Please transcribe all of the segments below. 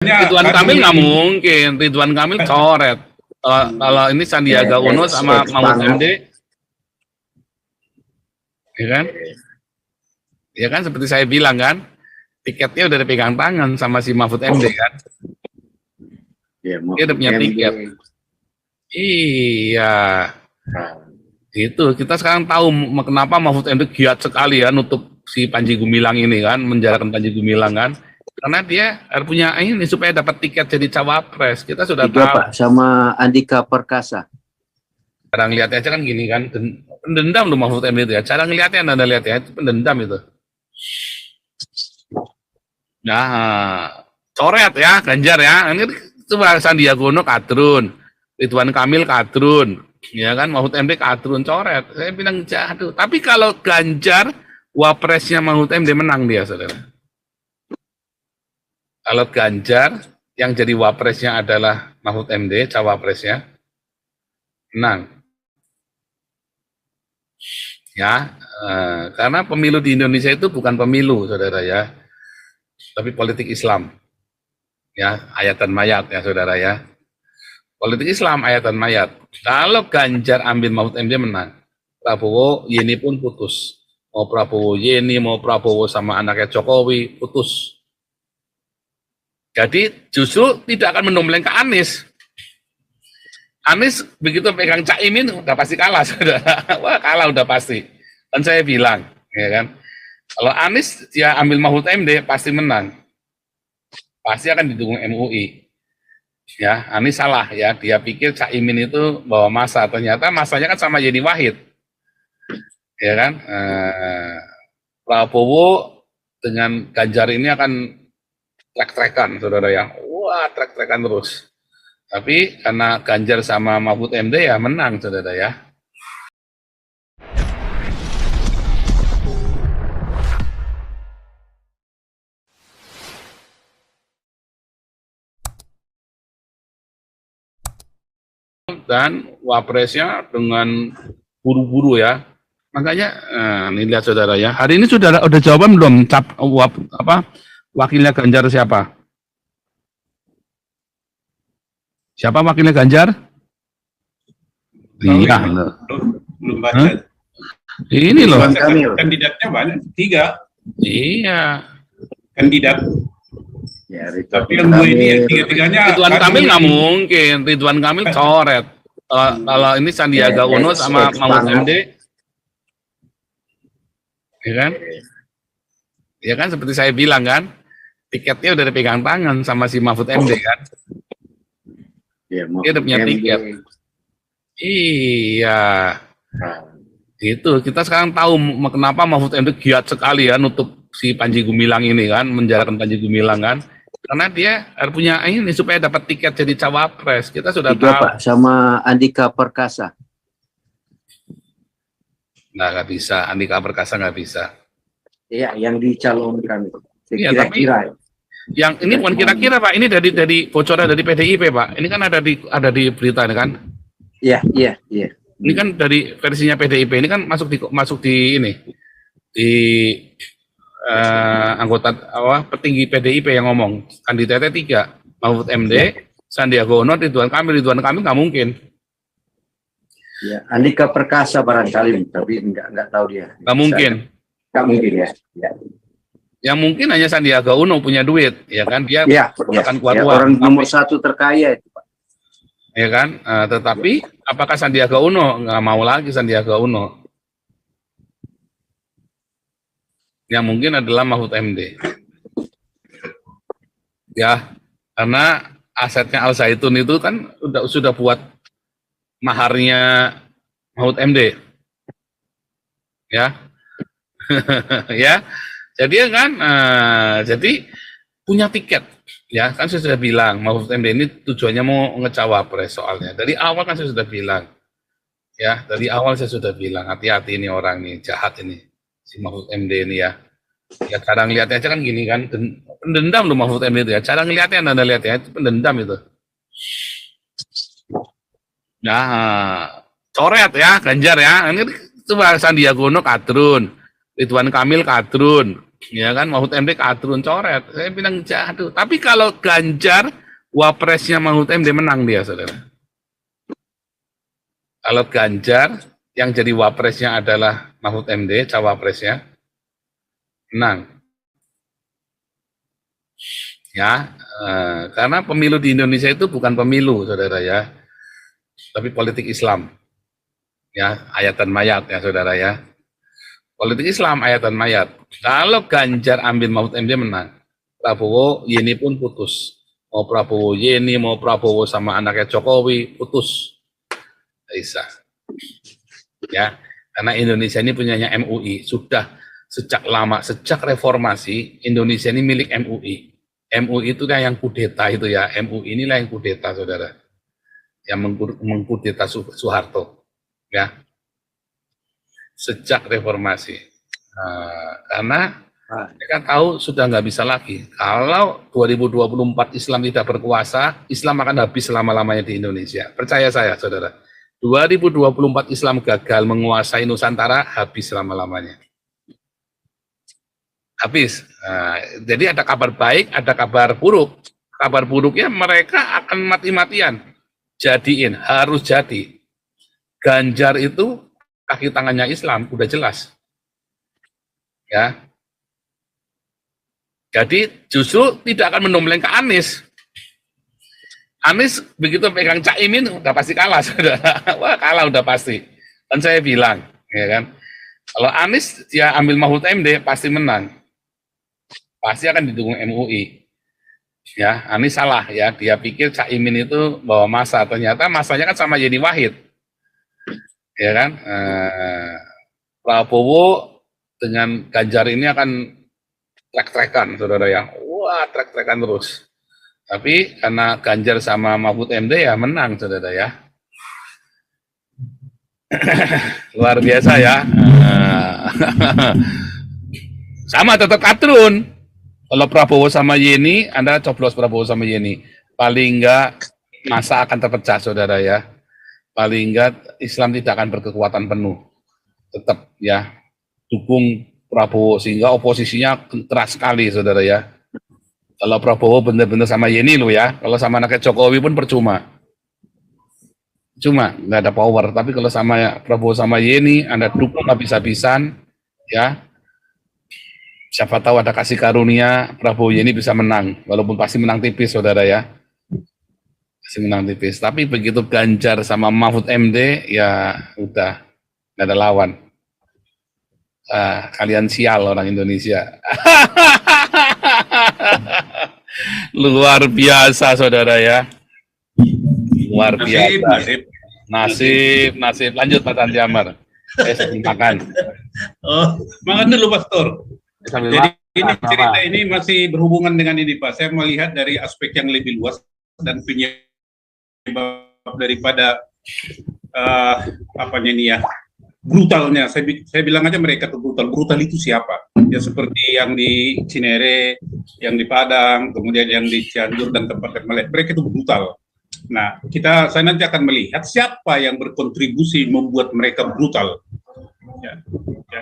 Ridwan Kamil nggak mungkin. Ridwan Kamil coret. Kalau ini Sandiaga Uno sama Mahfud MD, ya kan? Ya kan seperti saya bilang kan, tiketnya udah dipegang tangan sama si Mahfud MD kan. Dia udah punya tiket. Iya. Itu kita sekarang tahu kenapa Mahfud MD giat sekali ya nutup si Panji Gumilang ini kan, menjarakan Panji Gumilang kan. Karena dia harus punya ini supaya dapat tiket jadi cawapres. Kita sudah tahu. Pak, sama Andika Perkasa. Cara ngeliatnya aja kan gini kan, pendendam loh Mahfud MD itu ya. Cara ngeliatnya Anda lihat ya, itu pendendam itu. Nah, coret ya, Ganjar ya. Ini coba Sandiaga Uno kadrun, Ridwan Kamil kadrun, ya kan, Mahfud MD kadrun, coret. Saya bilang jatuh. Tapi kalau Ganjar, wapresnya Mahfud MD menang dia, saudara. Kalau Ganjar yang jadi wapresnya adalah Mahfud MD, cawapresnya, menang. Ya, karena pemilu di Indonesia itu bukan pemilu, saudara ya, tapi politik Islam. Ya, ayatan mayat ya, saudara ya. Politik Islam, ayatan mayat. Kalau Ganjar ambil Mahfud MD menang. Prabowo, Yeni pun putus. Mau Prabowo Yeni, mau Prabowo sama anaknya Jokowi, putus. Jadi justru tidak akan mendompleng ke Anies. Anies begitu pegang Caimin udah pasti kalah, saudara. Wah, kalah udah pasti. Dan saya bilang, ya kan, kalau Anies dia ambil Mahfud MD pasti menang. Pasti akan didukung MUI. Ya, Anies salah ya, dia pikir Caimin itu bawa masa, ternyata masanya kan sama Yeni Wahid. Ya kan, Prabowo dengan Ganjar ini akan trek-trekan, saudara ya. Wah, trek-trekan terus. Tapi karena Ganjar sama Mahfud MD ya menang, saudara ya. Dan wapresnya dengan buru-buru ya. Makanya ini lihat saudara ya. Hari ini sudah ada jawaban belum? Wakilnya Ganjar siapa? Siapa wakilnya Ganjar? Iya. Belum baca. Ini loh. Kandidatnya banyak, 3. Iya. Kandidat. Ya, tapi yang 2 ini, tiga-tiganya. Ridwan Kamil nggak mungkin. Ridwan Kamil coret. Kalau ini Sandiaga Uno sama Mahfud MD, ya kan? Ya kan seperti saya bilang kan, tiketnya udah dipegang tangan sama si Mahfud MD kan. Dia udah punya tiket. Iya. Itu kita sekarang tahu kenapa Mahfud MD giat sekali ya nutup si Panji Gumilang ini kan, menjarakan Panji Gumilang kan. Karena dia harus punya ini supaya dapat tiket jadi cawapres. Kita sudah tahu. Pak, sama Andika Perkasa. Nggak bisa. Andika Perkasa nggak bisa. Iya, yang dicalonkan. Iya, kira-kira. Yang ini bukan kira-kira Pak. Ini dari bocoran dari PDIP Pak. Ini kan ada di berita kan. Iya. Ini kan dari versinya PDIP. Ini kan masuk di ini di anggota petinggi PDIP yang ngomong kandidatnya 3, Mahfud MD, Sandiaga Uno, Ridwan Kamil nggak mungkin. Ya, Andika Perkasa barangkali, tapi nggak tahu dia. Nggak mungkin. Nggak mungkin ya. Yang mungkin hanya Sandiaga Uno punya duit, ya kan? Dia akan kuat uang. Orang nomor 1 terkaya itu Pak. Ya kan? Tetapi apakah Sandiaga Uno nggak mau lagi Sandiaga Uno? Yang mungkin adalah Mahfud MD. Ya, karena asetnya Al Zaitun itu kan sudah buat maharnya Mahfud MD. Ya. Ya. Jadi kan jadi punya tiket. Ya, kan saya sudah bilang Mahfud MD ini tujuannya mau ngecawapres soalnya. Dari awal kan saya sudah bilang. Ya, dari awal saya sudah bilang hati-hati ini orang nih, jahat ini. Si Mahfud MD ini ya. Ya cara ngeliatnya aja kan gini kan, pendendam loh Mahfud MD itu ya. Cara ngeliatnya Anda lihat ya, itu pendendam itu. Nah, coret ya Ganjar ya. Ini coba Sandiaga Uno kadrun, Ridwan Kamil kadrun, Ya kan, Mahfud MD kadrun coret. Saya bilang jatuh. Tapi kalau Ganjar, wapresnya Mahfud MD menang dia, saudara. Kalau Ganjar, yang jadi wapresnya adalah Mahfud MD, cawapresnya, menang. Ya, karena pemilu di Indonesia itu bukan pemilu, saudara ya, tapi politik Islam. Ya, ayat dan mayat ya, saudara ya. Politik Islam, ayat dan mayat. Kalau Ganjar ambil Mahfud MD menang. Prabowo, Yeni pun putus. Mau Prabowo Yeni, mau Prabowo sama anaknya Jokowi, putus. Bisa. Ya, karena Indonesia ini punyanya MUI. Sudah sejak lama, sejak reformasi, Indonesia ini milik MUI. MUI itu yang kudeta itu ya. MUI inilah yang kudeta, saudara. Yang mengkudeta Soeharto. Ya. Sejak reformasi. Karena mereka tahu sudah nggak bisa lagi. Kalau 2024 Islam tidak berkuasa, Islam akan habis selama-lamanya di Indonesia. Percaya saya, saudara. 2024 Islam gagal menguasai Nusantara, habis selama-lamanya. Habis. Jadi ada kabar baik, ada kabar buruk. Kabar buruknya mereka akan mati-matian. Jadiin, harus jadi. Ganjar itu kaki tangannya Islam, udah jelas. Ya. Jadi justru tidak akan mendompleng ke Anies. Anies begitu pegang Caimin udah pasti kalah, saudara. Wah, kalah udah pasti. Dan saya bilang, ya kan, kalau Anies dia ambil Mahfud MD pasti menang. Pasti akan didukung MUI. Ya, Anies salah ya, dia pikir Caimin itu bawa masa, ternyata masanya kan sama Yeni Wahid. Ya kan, Prabowo dengan Ganjar ini akan trek-trekan, saudara ya. Wah, trek-trekan terus. Tapi karena Ganjar sama Mahfud MD ya menang, saudara ya. Luar biasa ya. Sama tetap kadrun. Kalau Prabowo sama Yeni, Anda coblos Prabowo sama Yeni. Paling enggak masa akan terpecah, saudara ya. Paling enggak Islam tidak akan berkekuatan penuh. Tetap ya dukung Prabowo sehingga oposisinya keras sekali, saudara ya. Kalau Prabowo benar-benar sama Yeni lo ya, kalau sama anaknya Jokowi pun percuma. Cuma nggak ada power. Tapi kalau sama Prabowo sama Yeni, Anda dukung habis-habisan, ya. Siapa tahu ada kasih karunia Prabowo Yeni bisa menang, walaupun pasti menang tipis, saudara ya. Menang tipis. Tapi begitu Ganjar sama Mahfud MD, ya udah nggak ada lawan. Kalian sial orang Indonesia. Luar biasa, saudara ya. Luar biasa. Nasib. Lanjut Pak Tantiamar. Saya makan. Oh, makan dulu, Pastor. Jadi ini cerita ini masih berhubungan dengan ini, Pak. Saya melihat dari aspek yang lebih luas dan penyebab daripada apanya nih ya, brutalnya. Saya bilang aja mereka tuh brutal. Brutal itu siapa? Ya seperti yang di Cinere, yang di Padang, kemudian yang di Cianjur dan tempat yang lain. Mereka itu brutal. Nah, saya nanti akan melihat siapa yang berkontribusi membuat mereka brutal. Ya,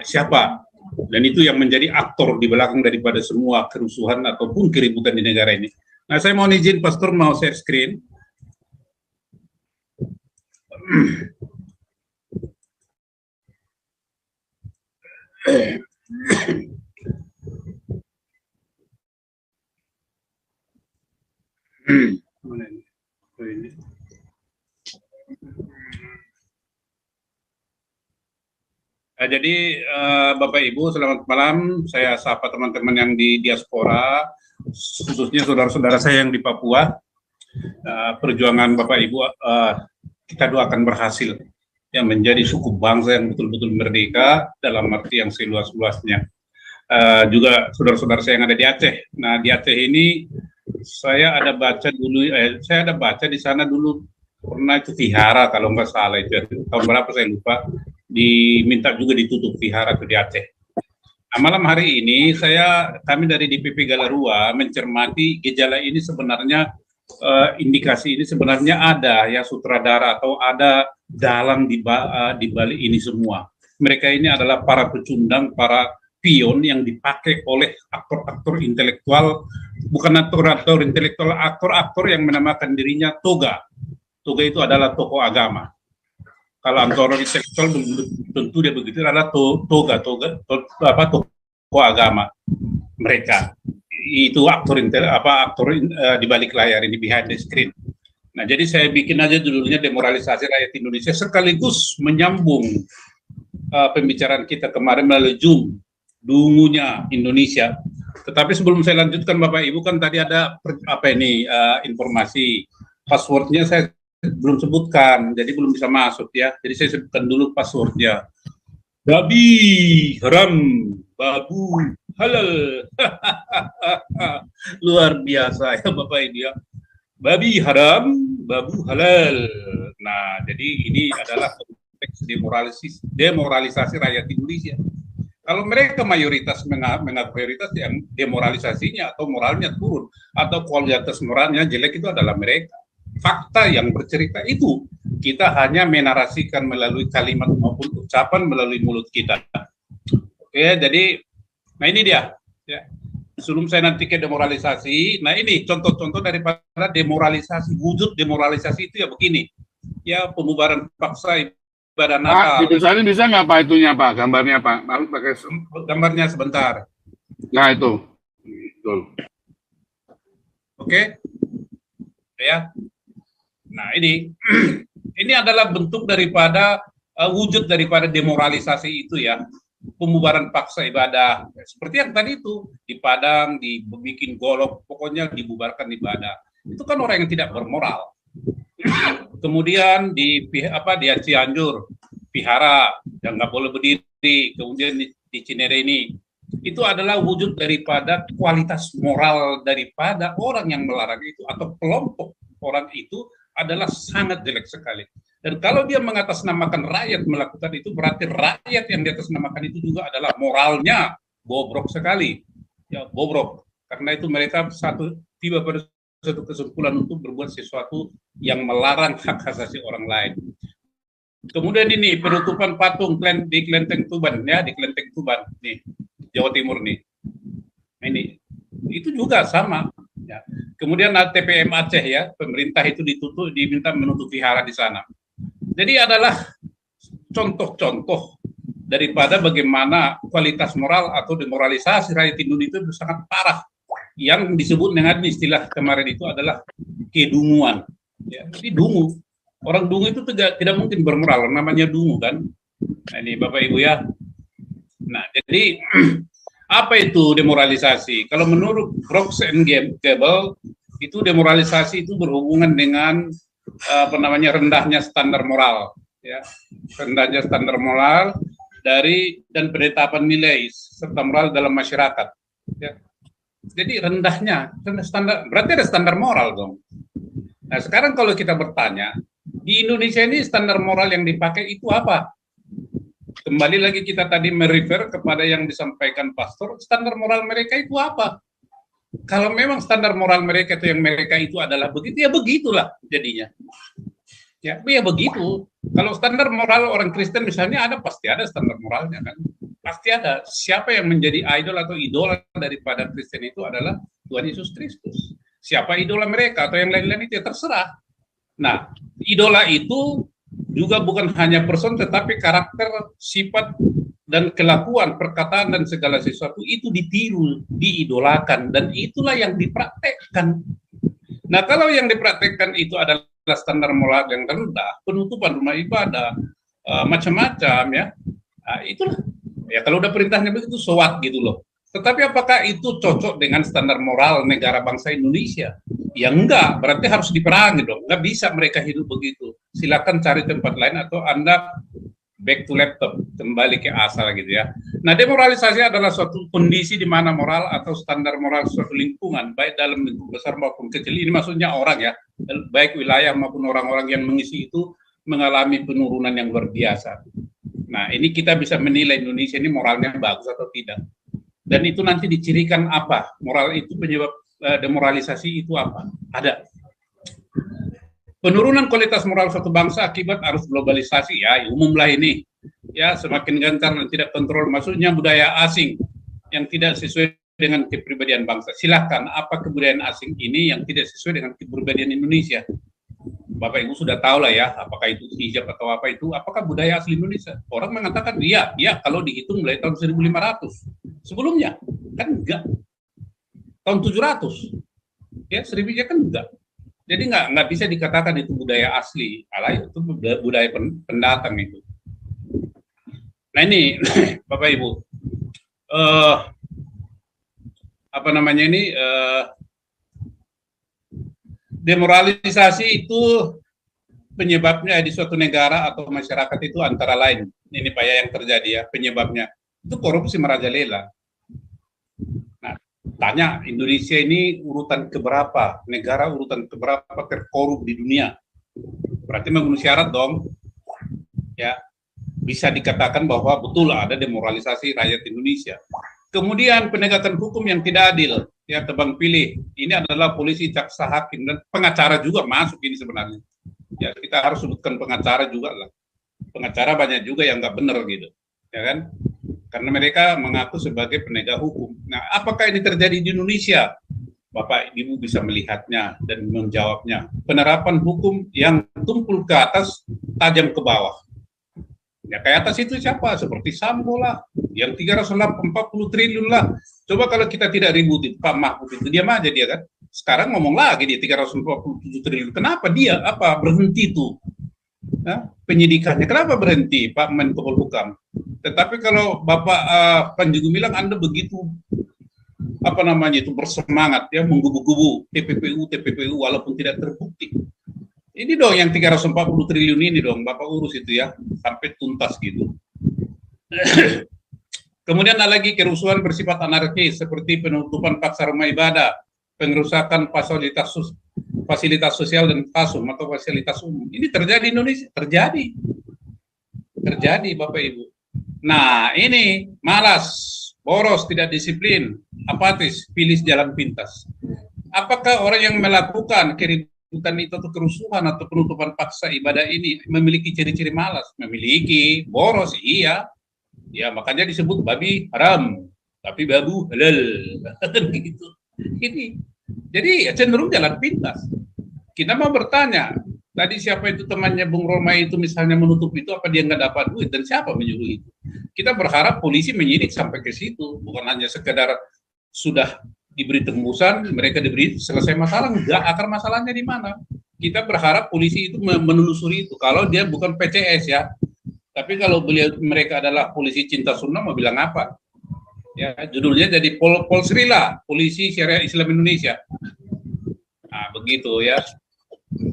siapa? Dan itu yang menjadi aktor di belakang daripada semua kerusuhan ataupun keributan di negara ini. Nah, saya mohon izin, Pastor, mau share screen. Mana ini? Oh, ini. Jadi Bapak Ibu, selamat malam. Saya sapa teman-teman yang di diaspora, khususnya saudara-saudara saya yang di Papua. Perjuangan Bapak Ibu kita doakan berhasil, yang menjadi suku bangsa yang betul-betul merdeka dalam arti yang seluas-luasnya. Juga saudara-saudara saya yang ada di Aceh. Nah, di Aceh ini saya ada baca di sana dulu pernah itu vihara kalau nggak salah itu tahun berapa saya lupa. Diminta juga ditutup vihara di Aceh. Nah, malam hari ini kami dari DPP Galarua mencermati gejala ini sebenarnya, indikasi ini sebenarnya ada ya sutradara atau ada dalang di balik ini semua. Mereka ini adalah para pecundang, para spion yang dipakai oleh aktor-aktor intelektual, bukan aktor-aktor intelektual, aktor-aktor yang menamakan dirinya toga. Toga itu adalah tokoh agama. Kalau aktor intelektual tentu dia begitu, adalah toga tokoh agama mereka. Itu aktor di balik layar ini, behind the screen. Nah, jadi saya bikin aja judulnya demoralisasi rakyat Indonesia, sekaligus menyambung pembicaraan kita kemarin melalui Zoom, dungunya Indonesia. Tetapi sebelum saya lanjutkan, Bapak Ibu, kan tadi ada informasi passwordnya saya belum sebutkan, jadi belum bisa masuk ya. Jadi saya sebutkan dulu passwordnya. Babi haram, babu halal. Luar biasa ya Bapak Ibu ya. Babi haram, babu halal. Nah, jadi ini adalah konteks demoralisasi rakyat Indonesia. Kalau mereka mayoritas mengaku mayoritas, yang demoralisasinya atau moralnya turun atau kualitas moralnya jelek itu adalah mereka. Fakta yang bercerita itu kita hanya menarasikan melalui kalimat maupun ucapan melalui mulut kita. Oke, jadi nah ini dia ya. Sebelum saya nanti ke demoralisasi, nah ini contoh-contoh daripada demoralisasi, wujud demoralisasi itu ya begini. Ya, pembubaran paksa ibadah Natal. Pak, dibesarin bisa nggak Pak itunya Pak, gambarnya Pak? Pakai gambarnya sebentar. Nah itu, betul. Oke, ya. Nah ini adalah bentuk daripada wujud daripada demoralisasi itu ya. Pembubaran paksa ibadah, seperti yang tadi itu di Padang, dibikin golok, pokoknya dibubarkan ibadah. Itu kan orang yang tidak bermoral. Kemudian di Cianjur, Vihara yang nggak boleh berdiri, kemudian di Cinere ini, itu adalah wujud daripada kualitas moral daripada orang yang melarang itu atau kelompok orang itu adalah sangat jelek sekali. Dan kalau dia mengatasnamakan rakyat melakukan itu, berarti rakyat yang diatasnamakan itu juga adalah moralnya bobrok sekali. Ya, bobrok. Karena itu mereka tiba pada satu kesimpulan untuk berbuat sesuatu yang melarang hak asasi orang lain. Kemudian ini penutupan patung di Klenteng Tuban ya, di Klenteng Tuban nih, Jawa Timur nih. Ini itu juga sama ya. Kemudian TPM Aceh ya, pemerintah itu diminta menutup vihara di sana. Jadi adalah contoh-contoh daripada bagaimana kualitas moral atau demoralisasi rakyat Indonesia itu sangat parah. Yang disebut dengan istilah kemarin itu adalah kedunguan. Ya, jadi dungu. Orang dungu itu tidak mungkin bermoral, namanya dungu kan. Nah, ini Bapak Ibu ya. Nah, jadi apa itu demoralisasi? Kalau menurut Brooks and Gable, itu demoralisasi itu berhubungan dengan rendahnya standar moral, ya, rendahnya standar moral dan penetapan nilai serta moral dalam masyarakat. Ya. Jadi rendahnya standar, berarti ada standar moral dong. Nah sekarang kalau kita bertanya di Indonesia ini standar moral yang dipakai itu apa? Kembali lagi kita tadi merefer kepada yang disampaikan pastor, standar moral mereka itu apa? Kalau memang standar moral mereka itu adalah begitu, ya begitulah jadinya. Ya begitu. Kalau standar moral orang Kristen misalnya pasti ada standar moralnya kan. Pasti ada. Siapa yang menjadi idol atau idola daripada Kristen itu adalah Tuhan Yesus Kristus. Siapa idola mereka atau yang lain-lain itu ya terserah. Nah, idola itu juga bukan hanya person tetapi karakter, sifat, dan kelakuan, perkataan, dan segala sesuatu itu ditiru, diidolakan, dan itulah yang dipraktekkan. Nah, kalau yang dipraktekkan itu adalah standar moral yang rendah, penutupan rumah ibadah, macam-macam ya, nah, itulah. Ya kalau udah perintahnya begitu, sowat gitu loh. Tetapi apakah itu cocok dengan standar moral negara bangsa Indonesia? Ya enggak, berarti harus diperangi dong. Enggak bisa mereka hidup begitu. Silakan cari tempat lain atau Anda back to laptop, kembali ke asal gitu ya. Nah, demoralisasi adalah suatu kondisi di mana moral atau standar moral suatu lingkungan, baik dalam lingkup besar maupun kecil, ini maksudnya orang ya, baik wilayah maupun orang-orang yang mengisi itu mengalami penurunan yang luar biasa. Nah, ini kita bisa menilai Indonesia ini moralnya bagus atau tidak. Dan itu nanti dicirikan apa? Moral itu penyebab demoralisasi itu apa? Ada. Penurunan kualitas moral suatu bangsa akibat arus globalisasi ya, umumlah ini. Ya, semakin gencar dan tidak kontrol, maksudnya budaya asing yang tidak sesuai dengan kepribadian bangsa. Silakan, apa kebudayaan asing ini yang tidak sesuai dengan kepribadian Indonesia? Bapak Ibu sudah tahu lah ya, apakah itu hijab atau apa itu, apakah budaya asli Indonesia? Orang mengatakan iya, kalau dihitung mulai tahun 1500. Sebelumnya kan enggak. Tahun 700. Ya, Sriwijaya kan enggak. Jadi nggak bisa dikatakan itu budaya asli. Itu budaya pendatang itu. Nah ini Bapak Ibu, apa namanya ini, demoralisasi itu penyebabnya di suatu negara atau masyarakat itu antara lain, ini Pak ya yang terjadi ya, penyebabnya itu korupsi merajalela. Nah, tanya Indonesia ini urutan keberapa, negara urutan keberapa terkorup di dunia, berarti memenuhi syarat dong, ya bisa dikatakan bahwa betul ada demoralisasi rakyat Indonesia. Kemudian penegakan hukum yang tidak adil, ya tebang pilih. Ini adalah polisi, jaksa, hakim, dan pengacara juga masuk ini sebenarnya. Ya kita harus sebutkan pengacara juga lah. Pengacara banyak juga yang nggak benar gitu, ya kan? Karena mereka mengaku sebagai penegak hukum. Nah, apakah ini terjadi di Indonesia? Bapak Ibu bisa melihatnya dan menjawabnya. Penerapan hukum yang tumpul ke atas, tajam ke bawah. Ya kayak atas itu siapa? Seperti Sambo lah, yang 340 triliun lah. Coba kalau kita tidak ributin, Pak Mahfud itu diam aja dia kan. Sekarang ngomong lagi dia 347 triliun. Kenapa dia berhenti tuh? Nah, penyidikannya kenapa berhenti Pak Menko Polhukam? Tetapi kalau Bapak Panji Gumilang Anda begitu bersemangat ya menggubu-gubu TPPU walaupun tidak terbukti. Ini dong yang 340 triliun ini dong, Bapak urus itu ya, sampai tuntas gitu. Kemudian ada lagi kerusuhan bersifat anarkis, seperti penutupan paksa rumah ibadah, pengerusakan fasilitas sosial dan fasum atau fasilitas umum. Ini terjadi di Indonesia, terjadi Bapak Ibu. Nah ini malas, boros, tidak disiplin, apatis, pilih jalan pintas. Apakah orang yang melakukan keributan itu atau kerusuhan atau penutupan paksa ibadah ini memiliki ciri-ciri malas? Memiliki. Boros, iya. Ya makanya disebut babi haram, tapi babu halal. Gitu. Ini. Jadi cenderung jalan pintas. Kita mau bertanya, tadi siapa itu temannya Bung Romai itu misalnya menutup itu, apa dia nggak dapat duit dan siapa menyuruh itu? Kita berharap polisi menyidik sampai ke situ, bukan hanya sekedar sudah diberi tembusan, mereka diberi selesai masalah, enggak, akar masalahnya di mana? Kita berharap polisi itu menelusuri itu. Kalau dia bukan PCS ya, tapi kalau mereka adalah polisi cinta sunnah, mau bilang apa? Ya, judulnya jadi Polsrila, Polisi Syariah Islam Indonesia. Nah, begitu ya.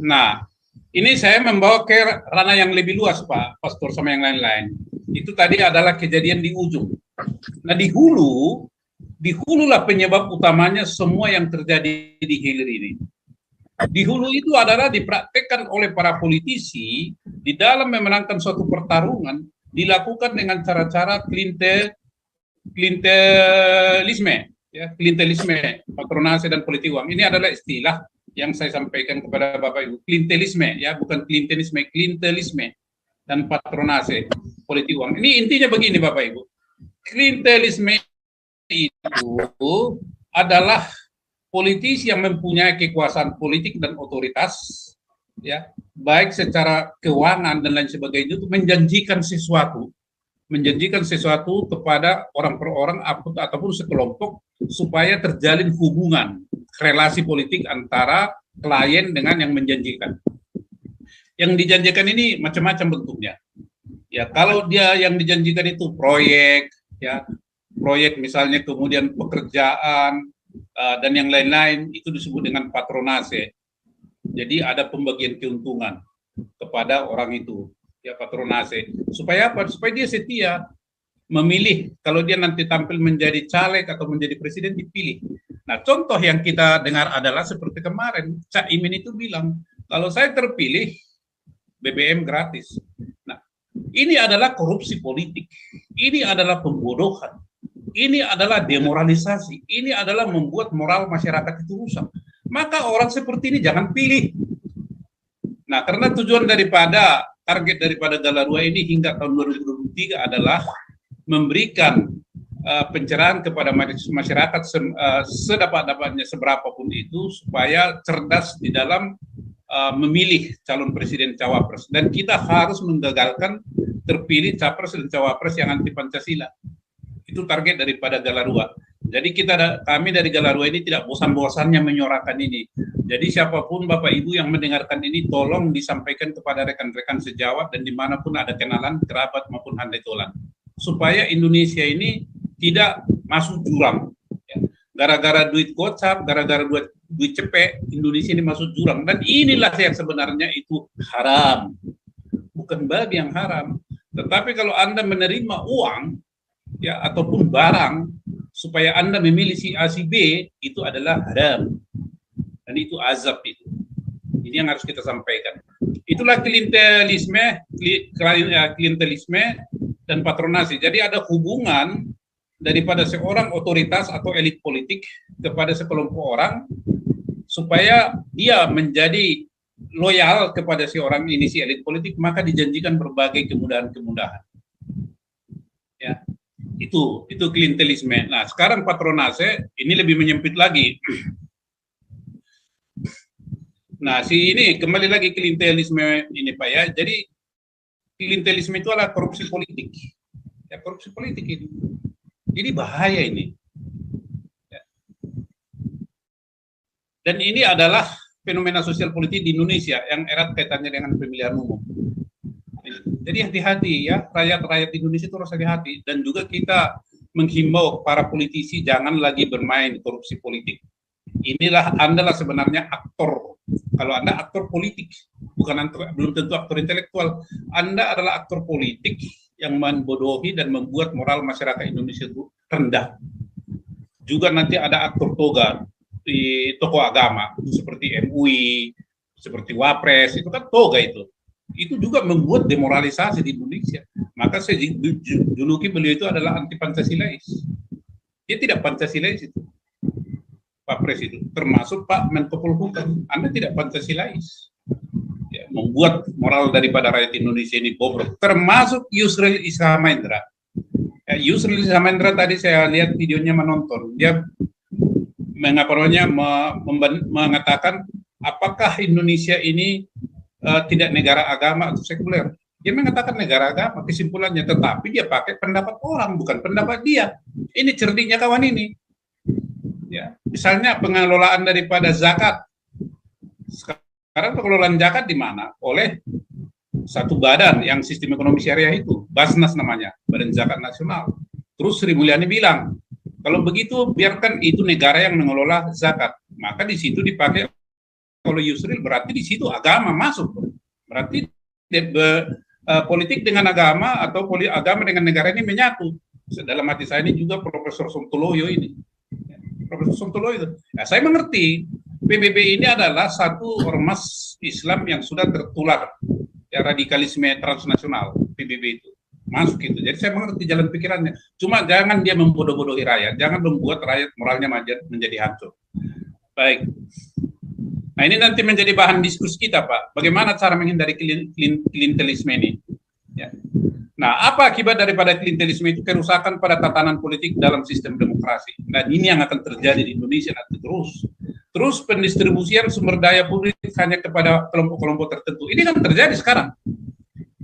Nah, ini saya membawa ke ranah yang lebih luas, Pak Pastor sama yang lain-lain. Itu tadi adalah kejadian di ujung. Nah, di hululah penyebab utamanya semua yang terjadi di hilir ini. Di hulu itu adalah dipraktekkan oleh para politisi di dalam memenangkan suatu pertarungan, dilakukan dengan cara-cara klientelisme, ya, klientelisme, patronase dan politik uang. Ini adalah istilah yang saya sampaikan kepada Bapak Ibu. Klientelisme, ya, bukan klientelisme, klientelisme dan patronase, politik uang. Ini intinya begini Bapak Ibu. Klientelisme itu adalah politisi yang mempunyai kekuasaan politik dan otoritas, ya, baik secara keuangan dan lain sebagainya, itu menjanjikan sesuatu kepada orang per orang ataupun sekelompok supaya terjalin hubungan relasi politik antara klien dengan yang menjanjikan. Yang dijanjikan ini macam-macam bentuknya. Ya, kalau dia yang dijanjikan itu proyek, ya, proyek misalnya, kemudian pekerjaan dan yang lain-lain, itu disebut dengan patronase. Jadi ada pembagian keuntungan kepada orang itu, ya, patronase. Supaya apa? Supaya dia setia memilih. Kalau dia nanti tampil menjadi caleg atau menjadi presiden, dipilih. Nah, contoh yang kita dengar adalah seperti kemarin Cak Imin itu bilang, kalau saya terpilih BBM gratis. Nah, ini adalah korupsi politik. Ini adalah pembodohan. Ini adalah demoralisasi. Ini adalah membuat moral masyarakat itu rusak. Maka orang seperti ini jangan pilih. Nah, karena tujuan target daripada Galarua ini hingga tahun 2023 adalah memberikan pencerahan kepada masyarakat sedapat-dapatnya seberapapun itu supaya cerdas di dalam memilih calon presiden cawapres, dan kita harus menggagalkan terpilih capres dan cawapres yang anti Pancasila. Itu target daripada Galarua. Jadi kami dari Galarua ini tidak bosan-bosannya menyuarakan ini. Jadi siapapun Bapak Ibu yang mendengarkan ini, tolong disampaikan kepada rekan-rekan sejawat dan dimanapun ada kenalan, kerabat maupun handai tolan, supaya Indonesia ini tidak masuk jurang. Gara-gara duit gocap, gara-gara duit cepek, Indonesia ini masuk jurang. Dan inilah yang sebenarnya itu haram. Bukan babi yang haram. Tetapi kalau Anda menerima uang, ya, ataupun barang, supaya Anda memilih si A, si B, itu adalah haram. Dan itu azab itu. Ini yang harus kita sampaikan. Itulah klientelisme dan patronasi. Jadi ada hubungan daripada seorang otoritas atau elit politik kepada sekelompok orang supaya dia menjadi loyal kepada seorang ini, si elit politik, maka dijanjikan berbagai kemudahan-kemudahan. Ya, itu klientelisme. Nah, sekarang patronase ini lebih menyempit lagi. Nah, ini kembali lagi klientelisme ini Pak ya. Jadi klientelisme itu adalah korupsi politik. Ya, korupsi politik ini. Ini bahaya ini. Ya. Dan ini adalah fenomena sosial politik di Indonesia yang erat kaitannya dengan pemilihan umum. Jadi hati-hati ya, rakyat Indonesia itu harus hati-hati. Dan juga kita menghimbau para politisi jangan lagi bermain korupsi politik. Anda sebenarnya aktor. Kalau Anda aktor politik, belum tentu aktor intelektual. Anda adalah aktor politik yang membodohi dan membuat moral masyarakat Indonesia itu rendah. Juga nanti ada aktor toga di tokoh agama seperti MUI, seperti Wapres, itu kan toga itu. Itu juga membuat demoralisasi di Indonesia. Maka saya juluki beliau itu adalah anti Pancasilais. Dia tidak Pancasilais itu. Pak Pres itu, termasuk Pak Menko Polhukam. Anda tidak Pancasilais. Ya, membuat moral daripada rakyat Indonesia ini bobrok, termasuk Yusril Iza Mahendra. Ya, Yusril Iza Mahendra tadi saya lihat videonya menonton, dia mengatakan apakah Indonesia ini tidak negara agama atau sekuler. Dia mengatakan negara agama kesimpulannya, tetapi dia pakai pendapat orang, bukan pendapat dia. Ini cerdiknya kawan ini. Ya, misalnya pengelolaan daripada zakat. Sekarang pengelolaan zakat di mana? Oleh satu badan yang sistem ekonomi syariah itu, Basnas namanya, Badan Zakat Nasional. Terus Sri Mulyani bilang, kalau begitu biarkan itu negara yang mengelola zakat. Maka di situ dipakai oleh Yusril, berarti di situ agama masuk. Berarti politik dengan agama atau agama dengan negara ini menyatu. Dalam hati saya ini juga Profesor Sontoloyo ini. Profesor Sontoloyo itu. Nah, saya mengerti PBB ini adalah satu ormas Islam yang sudah tertular ya, radikalisme transnasional. PBB itu masuk itu. Jadi saya mengerti jalan pikirannya. Cuma jangan dia membodoh-bodohi rakyat, jangan membuat rakyat moralnya menjadi hancur. Baik. Nah, ini nanti menjadi bahan diskusi kita, Pak. Bagaimana cara menghindari klientelisme ini? Ya. Nah, apa akibat daripada klientelisme itu? Kerusakan pada tatanan politik dalam sistem demokrasi. Dan ini yang akan terjadi di Indonesia nanti terus. Terus pendistribusian sumber daya publik hanya kepada kelompok-kelompok tertentu. Ini kan terjadi sekarang.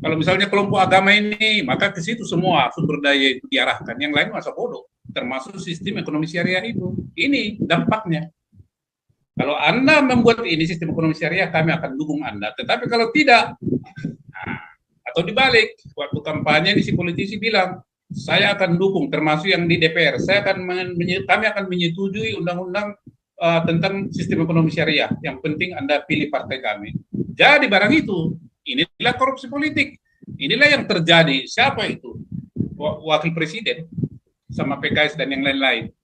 Kalau misalnya kelompok agama ini, maka ke situ semua sumber daya itu diarahkan. Yang lain masa bodoh. Termasuk sistem ekonomi syariah itu. Ini dampaknya. Kalau Anda membuat ini sistem ekonomi syariah, kami akan dukung Anda. Tetapi kalau tidak, atau dibalik, waktu kampanye ini si politisi bilang, saya akan dukung, termasuk yang di DPR, kami akan menyetujui undang-undang tentang sistem ekonomi syariah. Yang penting Anda pilih partai kami. Jadi barang itu, inilah korupsi politik. Inilah yang terjadi. Siapa itu? Wakil Presiden sama PKS dan yang lain-lain.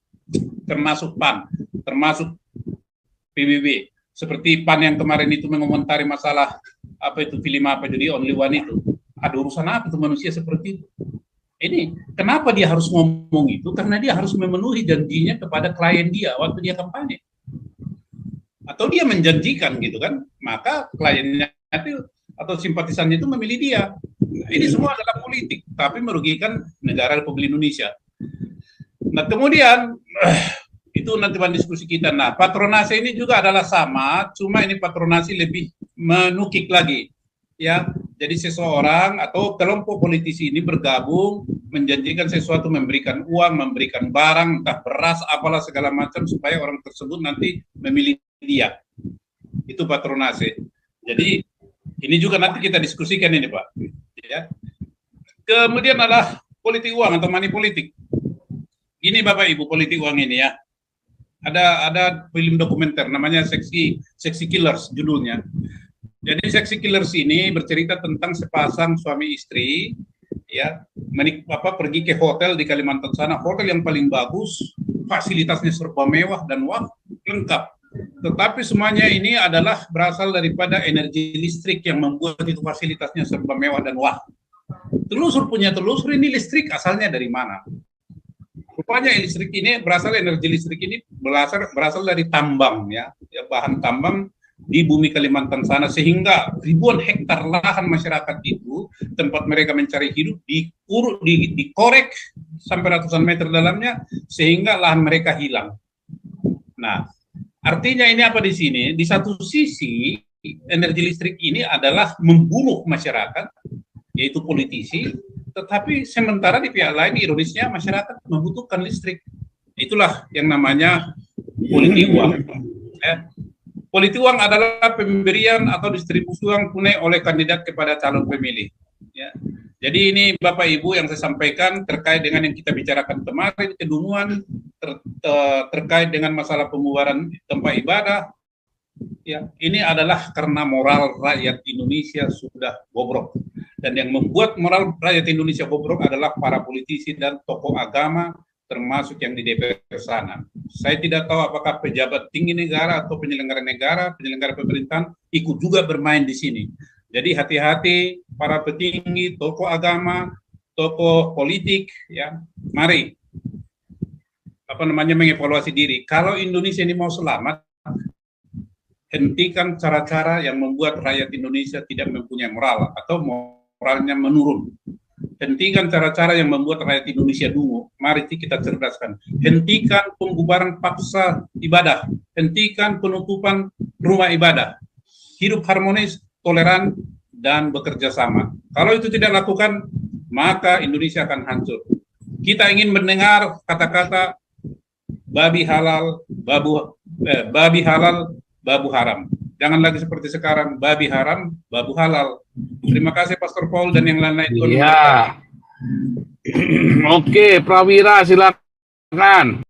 Termasuk PAN, termasuk PBB. Seperti PAN yang kemarin itu mengomentari masalah apa itu film apa jadi only one itu. Ada urusan apa itu manusia seperti itu? Ini kenapa dia harus ngomong itu? Karena dia harus memenuhi janjinya kepada klien dia waktu dia kampanye. Atau dia menjanjikan gitu kan, maka kliennya itu atau simpatisannya itu memilih dia. Ini semua adalah politik, tapi merugikan negara Republik Indonesia. Nah, kemudian itu nanti bahan diskusi kita. Nah, patronase ini juga adalah sama, cuma ini patronase lebih menukik lagi. Ya, jadi seseorang atau kelompok politisi ini bergabung menjanjikan sesuatu, memberikan uang, memberikan barang, entah beras, apalah segala macam supaya orang tersebut nanti memilih dia. Itu patronase. Jadi ini juga nanti kita diskusikan ini, Pak. Ya. Kemudian adalah politik uang atau money politik. Ini Bapak Ibu politik uang ini ya. Ada film dokumenter namanya Sexy Killers judulnya. Jadi Sexy Killers ini bercerita tentang sepasang suami istri ya pergi ke hotel di Kalimantan sana, hotel yang paling bagus, fasilitasnya serba mewah dan wah lengkap. Tetapi semuanya ini adalah berasal daripada energi listrik yang membuat itu fasilitasnya serba mewah dan wah. Telusur ini listrik asalnya dari mana? Rupanya listrik ini energi listrik ini berasal dari tambang ya bahan tambang di bumi Kalimantan sana, sehingga ribuan hektar lahan masyarakat itu tempat mereka mencari hidup dikorek sampai ratusan meter dalamnya sehingga lahan mereka hilang. Nah, artinya ini apa di sini? Di satu sisi energi listrik ini adalah membunuh masyarakat, yaitu politisi, tetapi sementara di pihak lain ironisnya masyarakat membutuhkan listrik. Itulah yang namanya politik uang. Politik uang adalah pemberian atau distribusi uang tunai oleh kandidat kepada calon pemilih. Ya. Jadi ini Bapak Ibu yang saya sampaikan terkait dengan yang kita bicarakan kemarin, kedunguan terkait dengan masalah pembubaran tempat ibadah. Ya, ini adalah karena moral rakyat Indonesia sudah bobrok. Dan yang membuat moral rakyat Indonesia bobrok adalah para politisi dan tokoh agama, termasuk yang di DPR sana. Saya tidak tahu apakah pejabat tinggi negara atau penyelenggara negara, penyelenggara pemerintahan ikut juga bermain di sini. Jadi hati-hati para petinggi, tokoh agama, tokoh politik, ya, mari mengevaluasi diri. Kalau Indonesia ini mau selamat, hentikan cara-cara yang membuat rakyat Indonesia tidak mempunyai moral atau moralnya menurun. Hentikan cara-cara yang membuat rakyat Indonesia dungu. Mari kita cerdaskan. Hentikan pembubaran paksa ibadah. Hentikan penutupan rumah ibadah. Hidup harmonis, toleran, dan bekerja sama. Kalau itu tidak lakukan, maka Indonesia akan hancur. Kita ingin mendengar kata-kata babi halal, babu haram. Jangan lagi seperti sekarang, babi haram, babu halal. Terima kasih Pastor Paul dan yang lain-lain. Iya. Oke, Prawira silakan.